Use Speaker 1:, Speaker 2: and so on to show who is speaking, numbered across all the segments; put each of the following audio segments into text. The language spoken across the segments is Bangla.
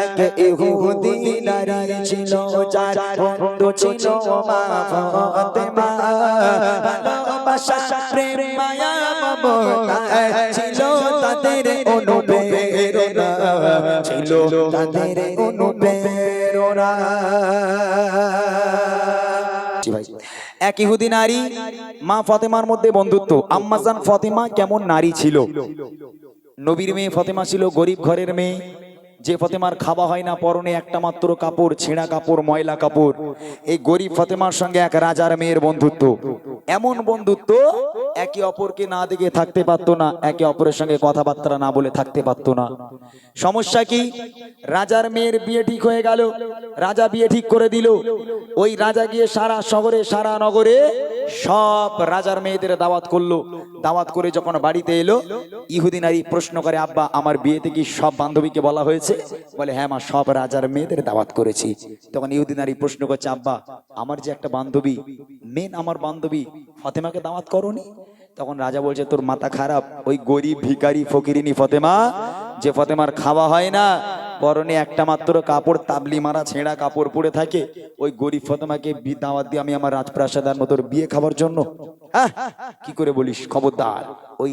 Speaker 1: এক ইহুদি নারী ছিল যার বন্ধু ছিল মা ফাতেমা ভালোবাসা প্রেম মায়া মমতা ছিল তাদের অনুপ্রেরণা ছিল তাদের অনুপ্রেরণা এক ইহুদি নারী মা ফাতেমার মধ্যে বন্ধুত্ব আম্মা জান ফাতেমা কেমন নারী ছিল নবীর মেয়ে ফাতেমা ছিল গরিব ঘরের মেয়ে যে ফাতেমার খাওয়া হয় না পরনে একটা মাত্র কাপড় ছেঁড়া কাপড় ময়লা কাপড় এই গরিব ফাতেমার সঙ্গে এক রাজার মেয়ের বন্ধুত্ব এমন বন্ধুত্ব একে অপরকে না দেখে থাকতে পারতো না একে অপরের সঙ্গে কথাবার্তা না বলে থাকতে পারতো না সমস্যা কি রাজার মেয়ের বিয়ে ঠিক হয়ে গেল রাজা বিয়ে ঠিক করে দিল ওই রাজা গিয়ে সারা শহরে সারা নগরে সব রাজার মেয়েদের দাওয়াত করলো দাওয়াত করে যখন বাড়িতে এলো ইহুদি নারী প্রশ্ন করে আব্বা আমার বিয়েতে কি সব বান্ধবীকে বলা হয়েছে বলে হ্যাঁ মা সব রাজার মেয়েদের দাওয়াত করেছি তখন ইহুদি নারী প্রশ্ন করছে আব্বা আমার যে একটা বান্ধবী মেন আমার বান্ধবী ফাতেমাকে দাওয়াত করোনি তখন রাজা বলছে তোর মাথা খারাপ ওই গরিব ভিখারি ফকিরিনী ফাতেমা যে ফাতেমার খাওয়া হয় না পরনে একটা মাত্র কাপড় তাবলি মারা ছেঁড়া কাপড় পরে থাকে ওই গরিব ফাতেমাকে দাওয়াত দিয়ে আমি আমার রাজপ্রাসাদের মতো বিয়ে খাবার জন্য কি করে বলিস খবরদার ওই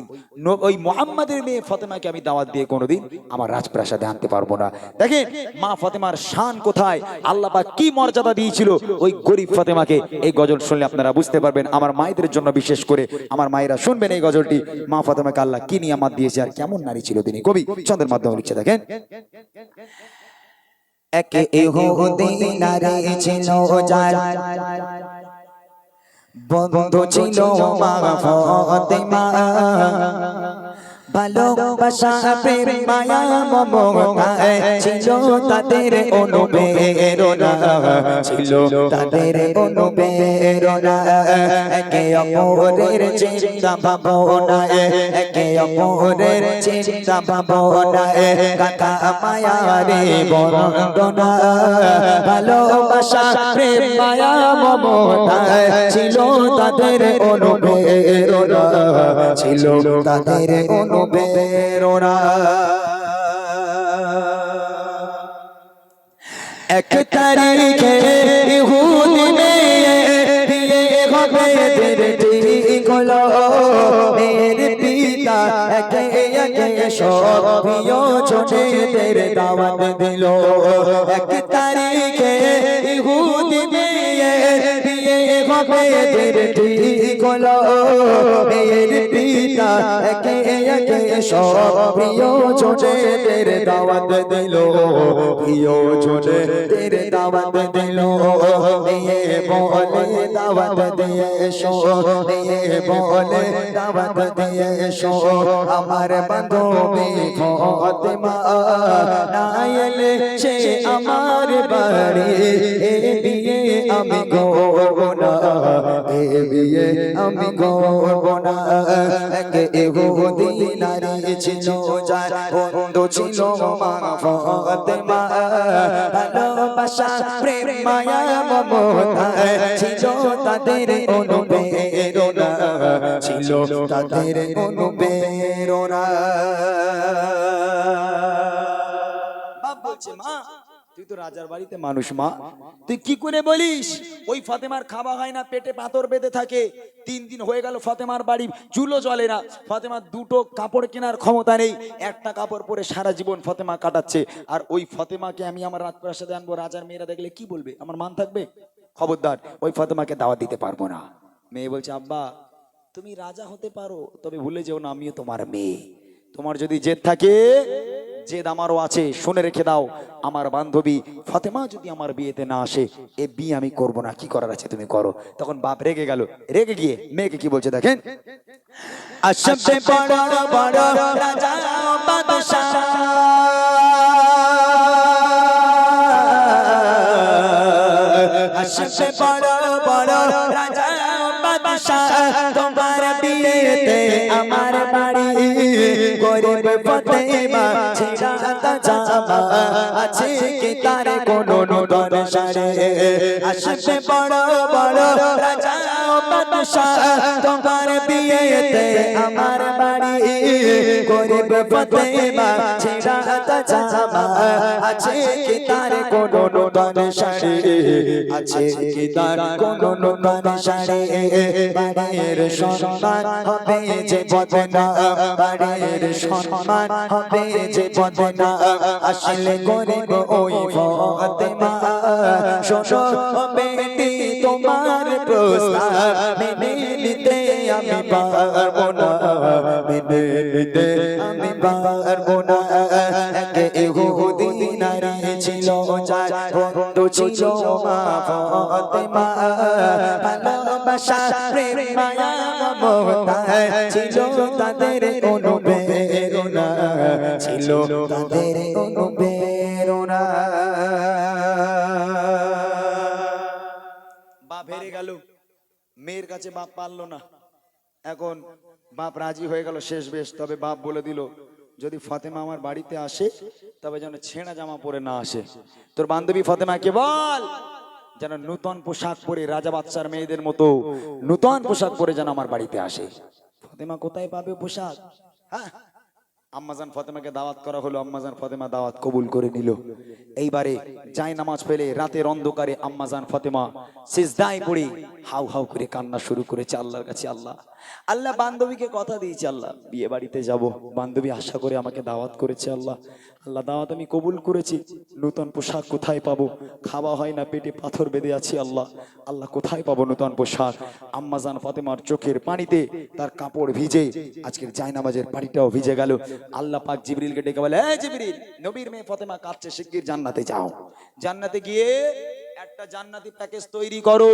Speaker 1: ওই মুহাম্মাদের মেয়ে ফাতেমাকে আমি দাওয়াত দিয়ে কোনোদিন আমার রাজপ্রাসাদে আনতে পারবো না দেখেন মা ফাতেমার শান কোথায় আল্লাহ পাক কি মর্যাদা দিয়েছিল ওই গরিব ফাতেমাকে এই গজল শুনলে আপনারা বুঝতে পারবেন আমার মায়েদের জন্য বিশেষ করে আমার মায়েরা শুনবেন এই গজলটি মা ফাতেমাকে আল্লাহ কি নিয়ামত দিয়েছে আর কেমন নারী ছিল তিনি কবি ছন্দের মাধ্যমে লিখছে দেখেন এক ইহুদি নারী ছিল যার বন্ধু ছিল মা ফাতেমা ভালোবাসা প্রেম মায়া মমতা ছিল তাদের অনুপ্রেরণা ছিল তাদের অনুপ্রেরণা একে অপরের চিন্তা ভাবনা একে অপরের চিন্তা ভাবনা কথা মায়া রে বন্দনা ভালোবাসা প্রেম মায়া মমতা ছিল তাদের অনুপ্রেরণা ছিল তাদের অনুপ্রেরণা এক তারিখে ইহুদি মেয়ে বিয়ে হবে ঠিক হলো মেয়ের পিতা একে একে সব প্রিয়জনেদের দাওয়াত দিল এক তারিখে ইহুদি মেয়ে বিয়ে হবে ঠিক হলো মেয়ের পিতা একে একে সব প্রিয়জনেদের দাওয়াত দিল প্রিয়জনেদের দাওয়াত দিল মেয়ে বলে দাওয়াত দিয়ে এসো মেয়ে বলে দাওয়াত দিয়ে এসো আমার বান্ধবী ফাতেমা না এলে সে আমার বাড়ি এ বিয়ে আমি করব না এ বিয়ে আমি করব না এক ইহুদি নারী ছিল যার বন্ধু ছিল মা ফাতেমা ভালোবাসা প্রেম মায়া মমতা ছিল তাদের অনুপ্রেরণা ছিল তাদের অনুপ্রেরণা বাপ বলছে মা তুই তো রাজার বাড়িতে মানুষ মা তুই কি করে বলিস ওই ফাতেমার খাওয়া হয় না পেটে পাথর বেঁধে থাকে 3 দিন হয়ে গেল ফাতেমার বাড়ি চুলো জ্বলে না ফাতেমার দুটো কাপড় কেনার ক্ষমতা নেই একটা কাপড় পরে সারা জীবন ফাতেমা কাটাচ্ছে আর ওই ফাতেমাকে আমি আমার রাজপ্রাসাদে আনবো রাজার মেয়েরা দেখলে কি বলবে আমার মান থাকবে খবরদার ওই ফাতেমাকে দাওয়াত দিতে পারবো না মেয়ে বলছে আব্বা তুমি রাজা হতে পারো তবে ভুলে যেও না আমিও তোমার মেয়ে তোমার যদি জেদ থাকে জেদ আমারও আছে শুনে রেখে দাও আমার বান্ধবী ফাতেমা যদি আমার বিয়েতে না আসে এ বিয়ে আমি করব না কি করার আছে তুমি করো তখন বাপ রেগে গেল রেগে গিয়ে মেয়েকে কি বলছে দেখেন আশবে বড় বড় রাজা বাদশা আশবে বড় বড় রাজা বাদশা তোমার বিয়েতে আমার বাড়ি গরিব ফাতেমা ছিড়া জামা আছে কি তার কোনো নূতন সারে আসবে বড় বড় রাজা ও বাদশাহ তোমার বিয়েতে আমার বাড়ি গরিব ফাতেমা ছেঁড়া জামা আছে কি তার কোনো নতুন শাড়ি আছে কি তার কোনো নতুন শাড়ি বাড়ির সম্মান হবে যে বদনাম বাড়ির সম্মান হবে যে বদনাম আসলে গরিব ওই ফাতেমা শোনো বেটি তোমার প্রস্তাব মেনে নিতে আমি পারবো না মেনে নিতে আমি পারবো না কে ইহুদি নারী ছিল যার বন্ধু ছিল মা ফাতেমা ভালোবাসা প্রেম মায়া মমতা ছিল তাদের অনুপ্রেরণা ছিল তাদের অনুপ্রেরণা বাপ হেরে গেল মেয়ের কাছে বাপ পারলো না এখন বাপ রাজি হয়ে গেল শেষ বেশ তবে বাপ বলে দিল যদি ফাতেমা আমার বাড়িতে আসে তবে যেন ছেঁড়া জামা পরে না আসে তোর বান্ধবী ফাতেমাকে বল যেন নূতন পোশাক পরে রাজা বাদশার মেয়েদের মতো নূতন পোশাক পরে যেন আমার বাড়িতে আসে ফাতেমা কোথায় পাবে পোশাক হ্যাঁ আম্মাজান ফাতেমাকে দাওয়াত করা হলো আম্মাজান ফাতেমা দাওয়াত কবুল করে নিল এইবারে যায় নামাজ ফেলে রাতের অন্ধকারে আম্মাজান ফাতেমা সিজদায় পড়ে হাউ হাউ করে কান্না শুরু করেছে আল্লাহর কাছে আল্লাহ আল্লাহ বান্ধবীকে কথা দিয়েছে আল্লাহ বিয়ে বাড়িতে যাব বান্ধবী আশা করে আমাকে দাওয়াত করেছে আল্লাহ আল্লাহ দাওয়াত আমি কবুল করেছি নতুন পোশাক কোথায় পাবো খাওয়া হয় না পেটে পাথর বেঁধে আছি আল্লাহ আল্লাহ কোথায় পাবো নতুন পোশাক আম্মাজান ফাতেমার চোখের পানিতে তার কাপড় ভিজে আজকের জায়নামাজের পানিটাও ভিজে গেল আল্লাহ পাক জিবরিলকে ডেকে বলে এই জিবরিল নবীর মেয়ে ফাতেমা কাঁদছে শিগগির জান্নাতে যাও জান্নাতে গিয়ে একটা জান্নাতি প্যাকেজ তৈরি করো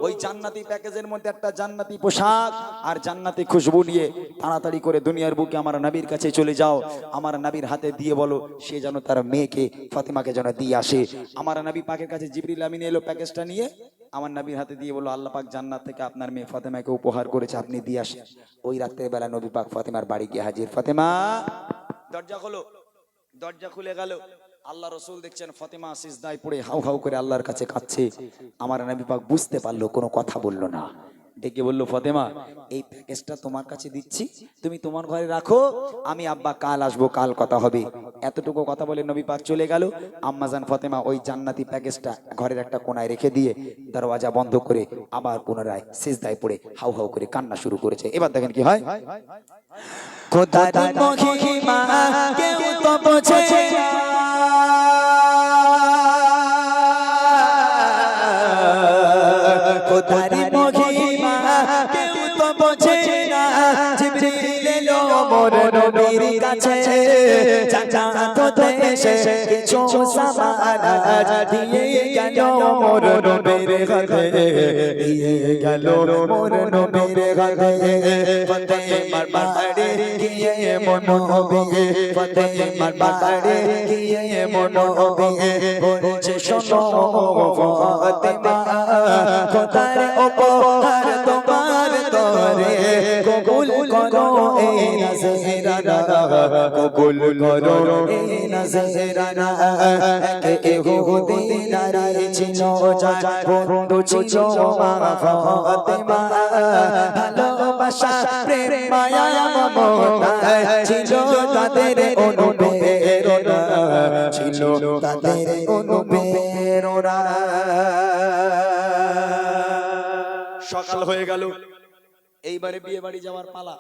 Speaker 1: ওই জান্নাতি প্যাকেজের মধ্যে একটা জান্নাতি পোশাক আর জান্নাতি খুশবু নিয়ে তাড়াতাড়ি করে দুনিয়ার বুকে আমার নবীর কাছে চলে যাও আমার নবীর হাতে দিয়ে বলো সে যেন তার মেয়েকে ফাতেমাকে যেন দিয়ে আসে আমার নবী পাকের কাছে জিবরিল আমিন এলো প্যাকেজটা নিয়ে আমার নবীর হাতে দিয়ে বলো আল্লাহ পাক জান্নাত থেকে আপনার মেয়ে ফাতেমাকে উপহার করেছে আপনি দিয়ে আসেন ওই রাতের বেলা নবী পাক ফাতেমার বাড়ি গিয়ে হাজির ফাতেমা দরজা খোলো দরজা খুলে গেল আল্লাহ রসুল দেখছেন ফাতেমা সিজদায় পড়ে হাউ হাউ করে আল্লাহর কাছে কাঁদছে আমার নবী পাক বুঝতে পারলো কোনো কথা বললো না ডেকে বললো ফাতেমা এই প্যাকেজটা তোমার কাছে দিচ্ছি তুমি তোমার ঘরে রাখো আমি আব্বা কাল আসবো কাল কথা হবে এতটুকু কথা বলে নবী পাক চলে গেল আম্মাজান ফাতেমা ওই জান্নাতি প্যাকেজটা ঘরের একটা কোনায় রেখে দিয়ে দরওয়াজা বন্ধ করে আবার পুনরায় সিজদায় পড়ে হাউ হাউ করে কান্না শুরু করেছে এবার দেখেন কি হয় খোদার মহিমা কেউ তো বোঝে না খোদার মহিমা কেউ তো বোঝে না জিবরিল এলো মোর নবীর কাছে জান্নাত দেশে কিছু সামানাত দিয়ে গেল মোর নবীর কাছে দিয়ে গেল মোর নবীর কাছে ফাতেমার বাড়ি গিয়ে মনবি ফাতেমার বাড়ি গিয়ে মনবি বলছে শোনো ফাতেমা খোদার উপহার তোমার তরে কবুল করো এই নজরানা কবুল করো এই নজরানা কে ইহুদি নারী ছিল যার বন্ধু ছিল মা ফাতেমা ভালোবাসা প্রেম মায়া মমতা ছিল তাদের অনুপ্রেরণা ছিল তাদের অনুপ্রেরণা সকাল হয়ে গেল এইবারে বিয়ে বাড়ি যাওয়ার পালা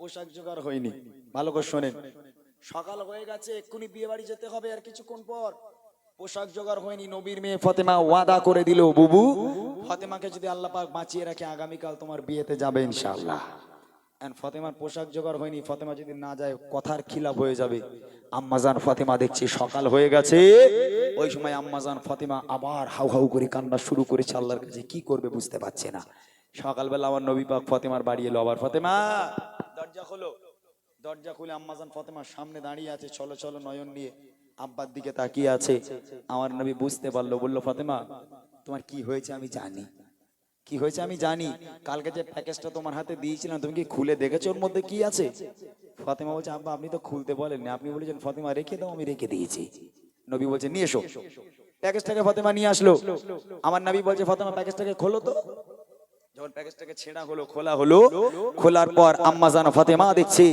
Speaker 1: পোশাক জোগাড় হয়নি ভালো করে শোনেন সকাল হয়ে গেছে এক্ষুনি বিয়ে বাড়ি যেতে হবে আর কিছুক্ষণ পর পোশাক জোগাড় হয়নি নবীর মেয়ে ফাতেমা ওয়াদা করে দিল বুবু ফাতেমাকে যদি আল্লাহ পাক বাঁচিয়ে রাখে আগামীকাল তোমার বিয়েতে যাবে ইনশাআল্লাহ এন্ড ফাতেমার পোশাক জোগাড় হয়নি ফাতেমা যদি না যায় কথার খিলাফ হয়ে যাবে আম্মাজান ফাতেমা দেখছি সকাল হয়ে গেছে ওই সময় আম্মাজান ফাতেমা আবার হাউ হাউ করে কান্না শুরু করেছে আল্লাহর কাছে কি করবে বুঝতে পারছে না সকালবেলা আমার নবী পাক ফাতেমার বাড়ি এলো আবার ফাতেমা দরজা খোলো দরজা খুলে আম্মাজান ফাতেমার সামনে দাঁড়িয়ে আছে চলো চলো নয়ন নিয়ে আব্বার দিকে তাকিয়ে আছে আমার নবী বুঝতে পারলো বললো ফাতেমা তোমার কি হয়েছে আমি জানি কি হয়েছে আমি জানি কালকে যে প্যাকেজটা তোমার হাতে দিয়েছিলাম তুমি কি খুলে দেখেছো ওর মধ্যে কি আছে ফাতেমা বলছে আব্বা আপনি তো খুলতে বলেননি আপনি বলেছেন ফাতেমা রেখে দাও আমি রেখে দিয়েছি নবী বলছে নিয়ে এসো প্যাকেজটাকে ফাতেমা নিয়ে আসলো। আমার নবী বলছে ফাতেমা প্যাকেজটাকে খোলো তো। যখন প্যাকেজটাকে ছেঁড়া হলো, খোলা হলো, খোলার পর আম্মাজান ফাতেমা দেখছে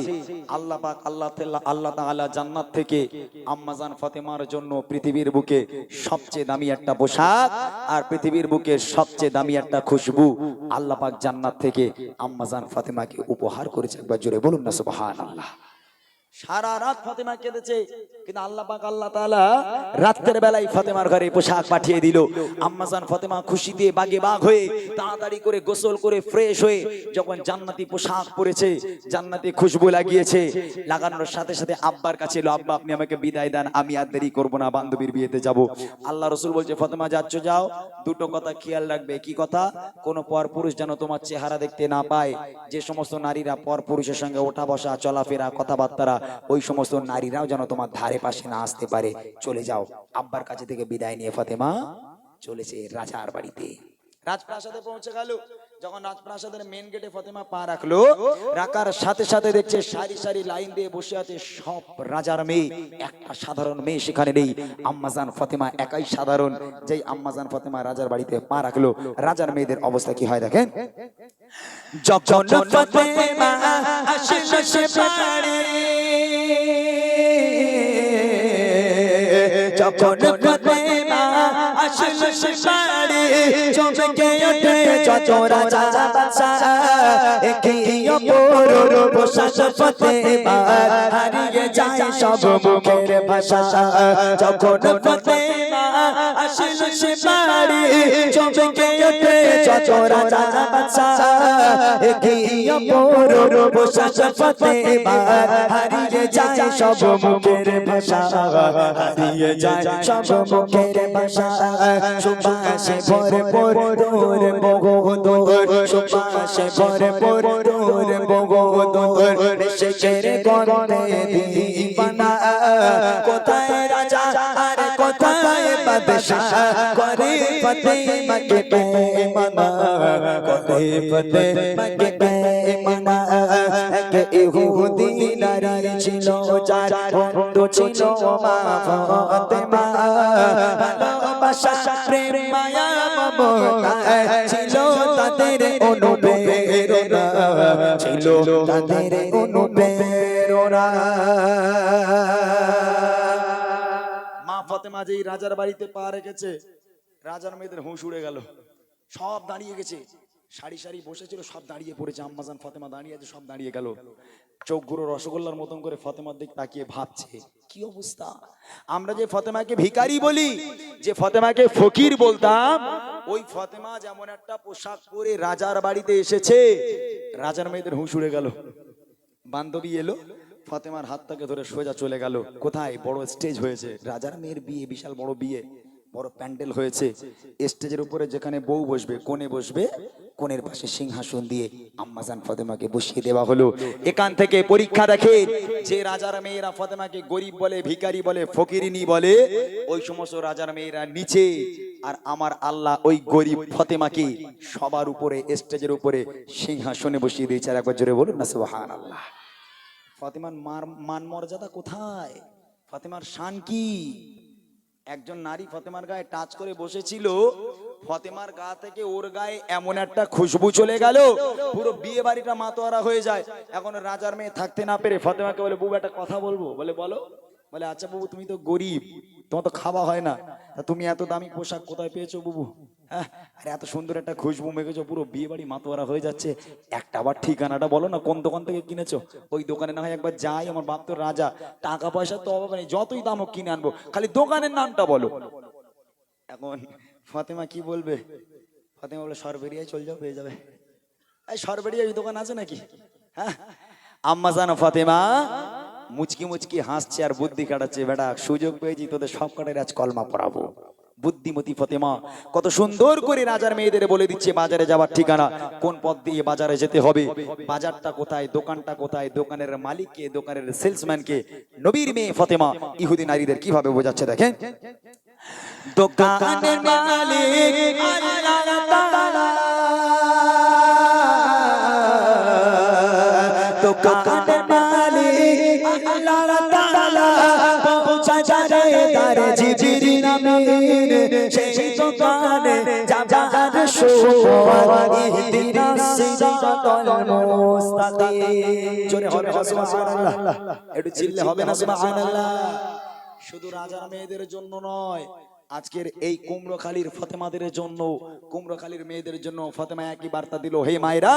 Speaker 1: আল্লাহ পাক আল্লাহ তাআলা জান্নাত থেকে আম্মাজান ফাতেমার জন্য পৃথিবীর বুকে সবচেয়ে দামি একটা পোশাক আর পৃথিবীর বুকে সবচেয়ে দামি একটা খুশবু আল্লাহ পাক জান্নাত থেকে আম্মাজান ফাতেমাকে উপহার করেছে। একবার জোরে বলুন না সুবহানাল্লাহ। সারা রাত ফাতেমা কেঁদেছে, কিন্তু আল্লাহ পাক আল্লাহ তাআলা রাতের বেলায় ফাতেমার ঘরে পোশাক পাঠিয়ে দিল। আম্মাজান ফাতেমা খুশিতে বাগে বাগ হয়ে তাড়াতাড়ি করে গোসল করে ফ্রেশ হয়ে যখন জান্নাতি পোশাক পরেছে, জান্নাতি খুশবু লাগিয়েছে, লাগানোর সাথে সাথে আব্বার কাছে এলো, আব্বা আপনি আমাকে বিদায় দেন, আমি আর দেরি করব না, বান্ধবীর বিয়েতে যাব। আল্লাহ রাসূল বলছে ফাতেমা যাচ্ছ যাও, দুটো কথা খেয়াল রাখবে। কি কথা? কোন পরপুরুষ যেন তোমার চেহারা দেখতে না পায়। যে সমস্ত নারীরা পরপুরুষের সঙ্গে ওঠা বসা চলাফেরা কথাবার্তা, ওই সমস্ত নারীরাও যেন তোমার ধারে পাশে না আসতে পারে। চলে যাও। আব্বার কাছে থেকে বিদায় নিয়ে ফাতেমা চলেছে রাজার বাড়িতে। রাজপ্রাসাদে পৌঁছে গেল। যখন রাজপ্রাসাদের মেন গেটে ফাতেমা পা রাখলো, রাখার সাথে সাথে দেখছে সারি সারি লাইন দিয়ে বসে আছে সব রাজার মেয়ে, একটা সাধারণ মেয়ে সেখানে নেই। আম্মাজান ফাতেমা একাই সাধারণ। যেই আম্মাজান ফাতেমা রাজার বাড়িতে পা রাখলো, রাজার মেয়েদের অবস্থা কি হয় দেখেন। যখন ফাতেমা আসলো সে বাড়ি, যখন ফাতেমা আসলো সে বাড়ি, চমকে ওঠে যত রাজা বাদশা, একই অপর পোশাক ফাতেমা, হারিয়ে যায় সব মুখের ভাষা। যখন ফাতেমা আসলো সে বাড়ি, চমকে ওঠে যত রাজা বাদশা, একই অপর পোশাক ফাতেমা, হারিয়ে যায় সব মুখের ভাষা, হারিয়ে যায় সব মুখের ভাষা। সুবাসে ভরপুর দূর বগদূর, সুবাসে ভরপুর দূর বগদূর, শেষের গন্ধে দিবানা, কোথায় রাজা আর কোথায় বাদশাহ, করে ফাতেমাকে বেঈমানা, করে ফাতেমাকে বেঈমানা। এক ইহুদি নারী ছিল যার বন্ধু ছিল মা ফাতেমা, ভালোবাসা প্রেম মায়া মমতা ছিল তাদের অনুপ্রেরণা, ছিল তাদের অনুপ্রেরণা। মা ফাতেমা যেই রাজার বাড়িতে পা রেখেছে, রাজার মেয়েদের হুঁশ উড়ে গেল। সব দাঁড়িয়ে গেছে, সারি সারি বসেছিল, সব দাঁড়িয়ে পড়েছে। আম্মাজান ফাতেমা দাঁড়িয়ে আছে, সব দাঁড়িয়ে গেল। চোখগুলো রসগোল্লার মতন করে ফাতেমার দিকে তাকিয়ে ভাবছে কি অবস্থা। আমরা যে ফাতেমাকে ভিখারি বলি, যে ফাতেমাকে ফকির বলতাম, ওই ফাতেমা যেমন একটা পোশাক পরে রাজার বাড়িতে এসেছে, রাজার মেয়েদের হুঁশ উড়ে গেল। বান্ধবী এলো, ফাতেমার হাতটাকে ধরে সোজা চলে গেল। কোথায়? বড় স্টেজ হয়েছে, রাজার মেয়ের বিয়ে, বিশাল বড় বিয়ে, বড় প্যান্ডেল হয়েছে। স্টেজের উপরে যেখানে বউ বসবে, কোণে বসবে, কোণের পাশে সিংহাসন দিয়ে আম্মাজান ফাতেমাকে বসিয়ে দেওয়া হলো। এখান থেকে পরীক্ষা দেখে, যে রাজার মেয়েরা ফাতেমাকে গরিব বলে, ভিখারি বলে, ফকিরিনী বলে, ওই সমস্ত রাজার মেয়েরা নিচে, আর আমার আল্লাহ ওই গরিব ফাতেমাকে সবার উপরে, স্টেজের উপরে সিংহাসনে বসিয়ে দিয়েছে। আর একবার জোরে বলুন না সুবহানাল্লাহ। ফাতেমার মান মর্যাদা কোথায়? ফাতেমার শান কি? একজন নারী ফাতেমার গায়ে টাচ করে বসেছিল, ফাতেমার গা থেকে ওর গায়ে এমন একটা খুশবু চলে গেল, পুরো বিয়ে বাড়িটা মাতোয়ারা হয়ে যায়। এখন রাজার মেয়ে থাকতে না পেরে ফাতেমাকে বলে, বুবু একটা কথা বলবো। বলে বলো। বলে আচ্ছা বুবু, তুমি তো গরিব, তোমার তো খাওয়া হয় না, তুমি এত দামি পোশাক কোথায় পেয়েছো বুবু? হ্যাঁ, আরে এত সুন্দর একটা খুশবু মেখেছো, পুরো বিয়ে বাড়ি মাতোয়ারা হয়ে যাচ্ছে, একটা আবার ঠিকানাটা বলো না, কোন দোকান থেকে কিনেছো? ওই দোকানে না হয় একবার যাই, আমার বাপ তো রাজা, টাকা পয়সা তো অভাব নেই, যতই দাম হোক কিনে আনবো, খালি দোকানের নামটা বলো। এখন ফাতেমা কি বলবে? ফাতেমা বলে সরবেরিয়ায় চলে যাও, পেয়ে যাবে। এই সরবেরিয়ায় ওই দোকান আছে নাকি? হ্যাঁ। আম্মাজান ফাতেমা মুচকি মুচকি হাসছে আর বুদ্ধি কাটাচ্ছে, বেটা সুযোগ পেয়েছি, তোদের সব কটার আজ কলমা পড়াবো। বুদ্ধিমতী ফাতেমা কত সুন্দর করে রাজার মেয়েদের বলে দিচ্ছে বাজারে যাওয়ার ঠিকানা, কোন পথ দিয়ে বাজারে যেতে হবে, বাজারটা কোথায়, দোকানটা কোথায়, দোকানের মালিককে, দোকানের সেলসম্যানকে। নবীর মেয়ে ফাতেমা ইহুদি নারীদের কিভাবে বোঝাচ্ছে দেখেন। দোকানের মালিক আল্লাহ তাআলা, দোকানের মালিক আল্লাহ তাআলা, পৌঁছা যায় তার জিবরিনা, আমিন সেই দোকানে যাবার সময় ইহদিনাস সিরাতাল মুস্তাকিম জোরে হবে সুবহানাল্লাহ একটু চিল্লে হবে না সুবহানাল্লাহ শুধু রাজার মেয়েদের জন্য নয় আজকের এই কুমড়োখালীর ফাতেমাদের জন্য কুমড়োখালীর মেয়েদের জন্য ফাতেমা একই বার্তা দিল হে মায়েরা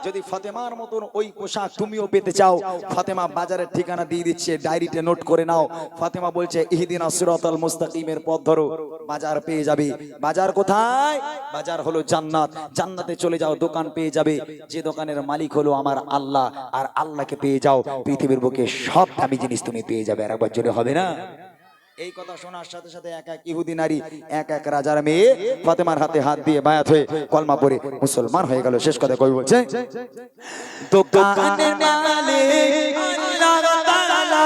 Speaker 1: যদি ফাতেমার মতন ওই পোশাক তুমিও পেতে চাও ফাতেমা বাজারের ঠিকানা দিয়ে দিচ্ছে ডায়েরিতে নোট করে নাও ফাতেমা বলছে ইহদিনাস সিরাতাল মুস্তাকিমের পথ ধরো বাজার পেয়ে যাবে বাজার কোথায় বাজার হলো জান্নাত জান্নাতে চলে যাও দোকান পেয়ে যাবে যে দোকানের মালিক হলো আমার আল্লাহ আর আল্লাহকে পেয়ে যাও পৃথিবীর বুকে সব দামি জিনিস তুমি পেয়ে যাবে আর একবার জোরে হবে না এই কথা শোনার সাথে সাথে এক এক ইহুদি নারী এক এক রাজার মেয়ে ফাতেমার হাতে হাত দিয়ে বায়াত হয়ে কলমা পড়ে মুসলমান হয়ে গেল শেষ কথা কই বলছে দোকানের মালিক আল্লাহ তাআলা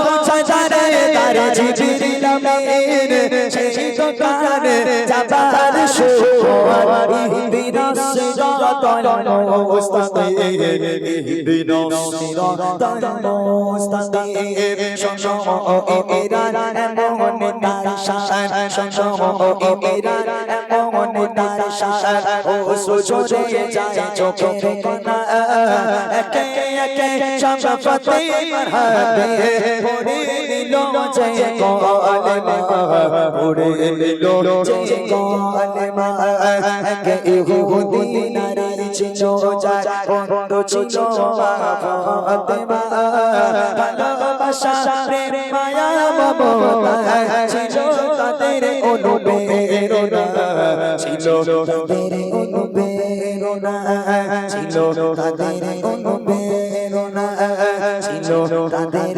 Speaker 1: পৌঁছারে তারে জিবরিল আমিন সেই দোকানে যাবার সময় ইহদিনাস সিরাতাল মুস্তাকিম ইহদিনাস সিরাতাল মুস্তাকিম শোনো ইমরান এমন তার শান শোনো ইমরান এমন তার শান ও সুজরে যায় চোখের কোনা একে একে শাফাতে মারহাবে পড়ে নিল যে কলমা পড়ে নিল যে কলমা একে ইহুদি নারী ছিল যার বন্ধ ছিল ফাতেমা ভালোবাসা প্রেম মায়া মমতা ছিল তাদের অনুপ্রেরণা ছিল তাদের অনুপ্রেরণা ছিল তাদের অনুপ্রেরণা ছিল তাদের